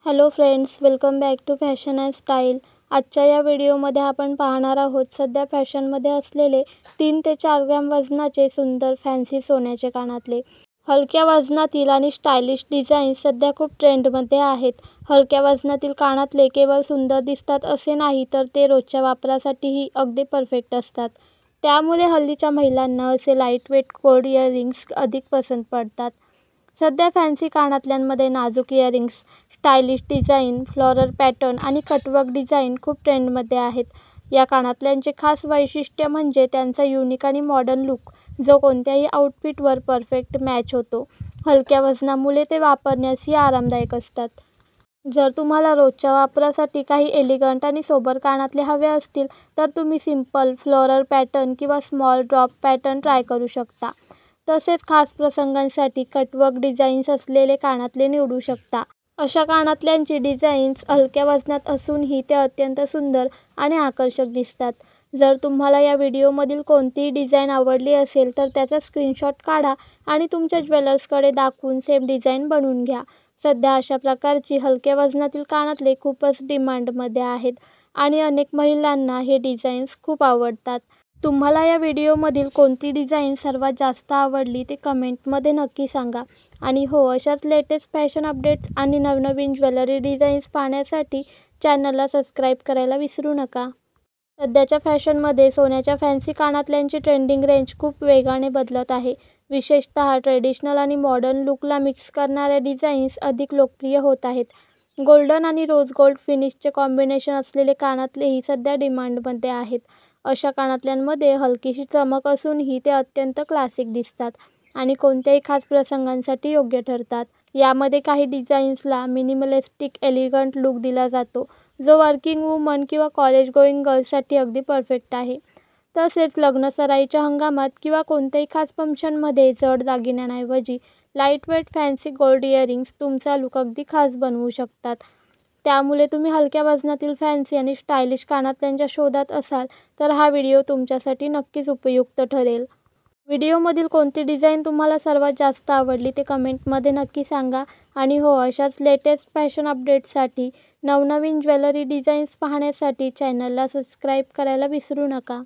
Hello friends, welcome back to fashion and style. आजच्या या व्हिडिओमध्ये आपण पाहणार आहोत सध्या फॅशनमध्ये असलेले 3 ते 4 ग्रॅम वजनाचे सुंदर फॅन्सी सोन्याचे कानातले. हलक्या वजनातील आणि स्टायलिश डिझाईन्स सध्या खूप ट्रेंडमध्ये आहेत. हलक्या वजनातील कानातले केवळ सुंदर दिसतात असे नाही, तर ते रोजच्या वापरासाठीही अगदी परफेक्ट असतात. त्यामुळे हल्लीच्या महिलांना असे लाईटवेट गोल्ड इयरिंग्स अधिक पसंत पडतात. सध्या फॅन्सी कानातल्यांमध्ये नाजूक earrings, stylish design, floral pattern आणि कटवर्क डिझाईन खूप ट्रेंडमध्ये आहेत. या कानातल्यांचे खास वैशिष्ट्य म्हणजे त्यांचा युनिक आणि मॉडर्न लुक, जो कोणत्याही आउटफिटवर परफेक्ट मॅच होतो. हलक्या वजनामुळे ते वापरण्यासही आरामदायक असतात. जर तुम्हाला रोजच्या वापरासाठी काही एलिगंट आणि सोबर कानातले हवे असतील, तर तुम्ही सिंपल, फ्लोरल पॅटर्न किंवा स्मॉल ड्रॉप पॅटर्न ट्राय करू शकता. तसेच खास प्रसंगांसाठी कटवर्क डिझाईन्स असलेले कानातले निवडू शकता. अशा कानातल्यांची डिझाईन्स हलक्या वजनात असूनही ते अत्यंत सुंदर आणि आकर्षक दिसतात. जर तुम्हाला या व्हिडिओमधील कोणतीही डिझाईन आवडली असेल, तर त्याचा स्क्रीनशॉट काढा आणि तुमच्या ज्वेलर्सकडे दाखवून सेम डिझाईन बनवून घ्या. सध्या अशा प्रकारची हलक्या वजनातील कानातले खूपच डिमांडमध्ये आहेत आणि अनेक महिलांना हे डिझाईन्स खूप आवडतात. तुम्हाला या व्हिडिओमधील कोणती डिझाईन सर्वात जास्त आवडली ते कमेंटमध्ये नक्की सांगा. आणि हो, अशाच लेटेस्ट फॅशन अपडेट्स आणि नवनवीन ज्वेलरी डिझाईन्स पाहण्यासाठी चॅनलला सबस्क्राईब करायला विसरू नका. सध्याच्या फॅशनमध्ये सोन्याच्या फॅन्सी कानातल्यांची ट्रेंडिंग रेंज खूप वेगाने बदलत आहे. विशेषतः ट्रेडिशनल आणि मॉडर्न लुकला मिक्स करणाऱ्या डिझाईन्स अधिक लोकप्रिय होत आहेत. गोल्डन आणि रोज गोल्ड फिनिशचे कॉम्बिनेशन असलेले कानातलेही सध्या डिमांडमध्ये आहेत. अशा कानातल्यांमध्ये हलकीशी चमक असूनही ते अत्यंत क्लासिक दिसतात आणि कोणत्याही खास प्रसंगांसाठी योग्य ठरतात. यामध्ये काही डिझाईन्सला मिनिमलिस्टिक एलिगंट लुक दिला जातो, जो वर्किंग वुमन किंवा कॉलेज गोईंग गर्ल्ससाठी अगदी परफेक्ट आहे. तसेच लग्नसराईच्या हंगामात किंवा कोणत्याही खास फंक्शनमध्ये जड दागिन्यांऐवजी लाईटवेट फॅन्सी गोल्ड इयरिंग्स तुमचा लुक अगदी खास बनवू शकतात. त्यामुळे तुम्ही हलक्या वजनातील फॅन्सी आणि स्टायलिश कानातल्यांच्या शोधात असाल, तर हा व्हिडिओ तुमच्यासाठी नक्कीच उपयुक्त ठरेल. व्हिडिओमधील कोणती डिझाईन तुम्हाला सर्वात जास्त आवडली ते कमेंटमध्ये नक्की सांगा. आणि हो, अशाच लेटेस्ट फॅशन अपडेट्ससाठी, नवनवीन ज्वेलरी डिझाईन्स पाहण्यासाठी चॅनलला सबस्क्राईब करायला विसरू नका.